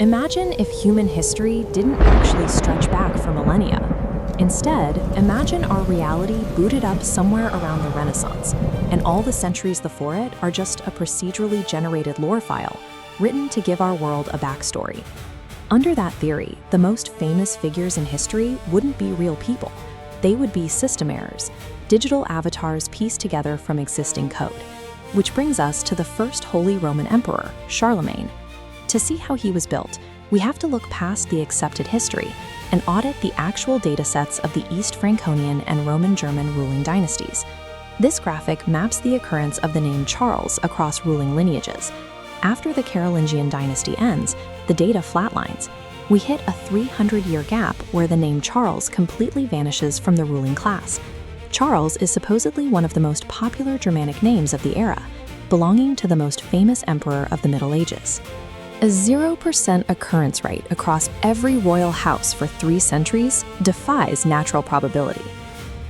Imagine if human history didn't actually stretch back for millennia. Instead, imagine our reality booted up somewhere around the Renaissance, and all the centuries before it are just a procedurally generated lore file, written to give our world a backstory. Under that theory, the most famous figures in history wouldn't be real people. They would be system errors, digital avatars pieced together from existing code. Which brings us to the first Holy Roman Emperor, Charlemagne. To see how he was built, we have to look past the accepted history and audit the actual datasets of the East Franconian and Roman-German ruling dynasties. This graphic maps the occurrence of the name Charles across ruling lineages. After the Carolingian dynasty ends, the data flatlines. We hit a 300-year gap where the name Charles completely vanishes from the ruling class. Charles is supposedly one of the most popular Germanic names of the era, belonging to the most famous emperor of the Middle Ages. A 0% occurrence rate across every royal house for 3 centuries defies natural probability.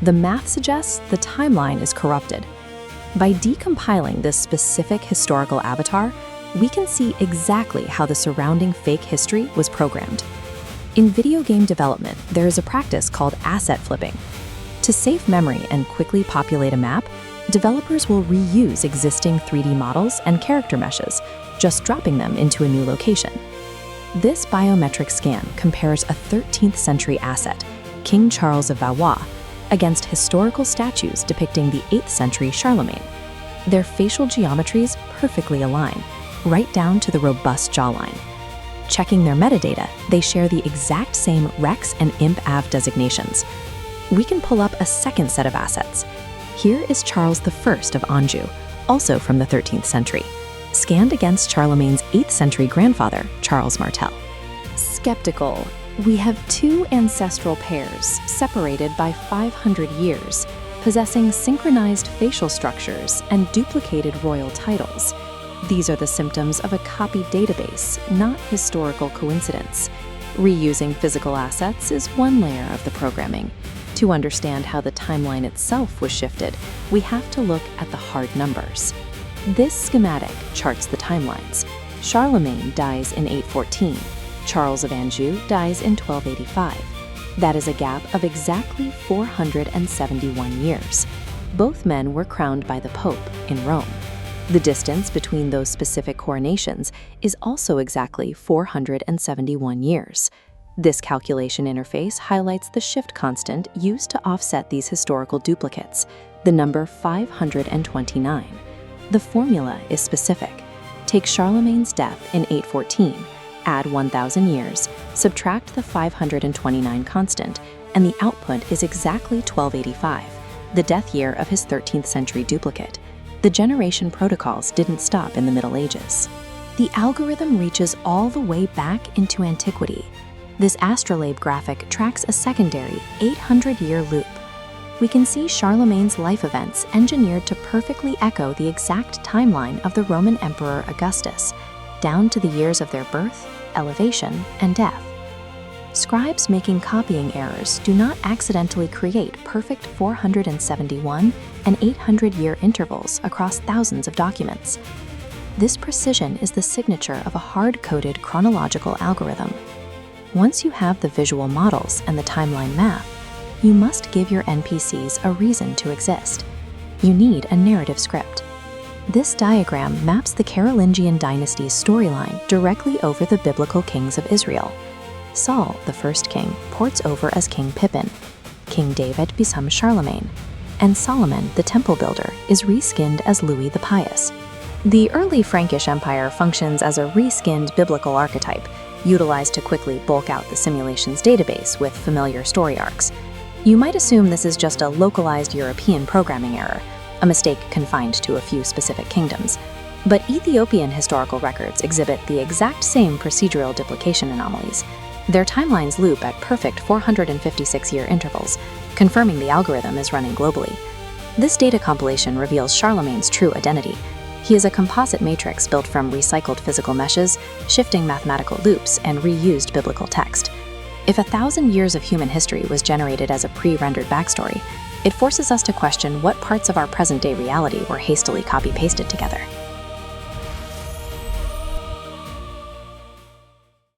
The math suggests the timeline is corrupted. By decompiling this specific historical avatar, we can see exactly how the surrounding fake history was programmed. In video game development, there is a practice called asset flipping. To save memory and quickly populate a map, developers will reuse existing 3D models and character meshes, just dropping them into a new location. This biometric scan compares a 13th century asset, King Charles of Valois, against historical statues depicting the 8th century Charlemagne. Their facial geometries perfectly align, right down to the robust jawline. Checking their metadata, they share the exact same Rex and Imp Av designations. We can pull up a second set of assets. Here is Charles I of Anjou, also from the 13th century, scanned against Charlemagne's 8th century grandfather, Charles Martel. Skeptical, we have 2 ancestral pairs separated by 500 years, possessing synchronized facial structures and duplicated royal titles. These are the symptoms of a copied database, not historical coincidence. Reusing physical assets is one layer of the programming. To understand how the timeline itself was shifted, we have to look at the hard numbers. This schematic charts the timelines. Charlemagne dies in 814. Charles of Anjou dies in 1285. That is a gap of exactly 471 years. Both men were crowned by the Pope in Rome. The distance between those specific coronations is also exactly 471 years. This calculation interface highlights the shift constant used to offset these historical duplicates, the number 529. The formula is specific. Take Charlemagne's death in 814, add 1,000 years, subtract the 529 constant, and the output is exactly 1285, the death year of his 13th century duplicate. The generation protocols didn't stop in the Middle Ages. The algorithm reaches all the way back into antiquity. This astrolabe graphic tracks a secondary 800-year loop. We can see Charlemagne's life events engineered to perfectly echo the exact timeline of the Roman Emperor Augustus, down to the years of their birth, elevation, and death. Scribes making copying errors do not accidentally create perfect 471 and 800-year intervals across thousands of documents. This precision is the signature of a hard-coded chronological algorithm. Once you have the visual models and the timeline math, you must give your NPCs a reason to exist. You need a narrative script. This diagram maps the Carolingian dynasty's storyline directly over the biblical kings of Israel. Saul, the first king, ports over as King Pippin. King David becomes Charlemagne. And Solomon, the temple builder, is reskinned as Louis the Pious. The early Frankish Empire functions as a reskinned biblical archetype, utilized to quickly bulk out the simulation's database with familiar story arcs. You might assume this is just a localized European programming error, a mistake confined to a few specific kingdoms. But Ethiopian historical records exhibit the exact same procedural duplication anomalies. Their timelines loop at perfect 456-year intervals, confirming the algorithm is running globally. This data compilation reveals Charlemagne's true identity. He is a composite matrix built from recycled physical meshes, shifting mathematical loops, and reused biblical text. If 1,000 years of human history was generated as a pre-rendered backstory, it forces us to question what parts of our present-day reality were hastily copy-pasted together.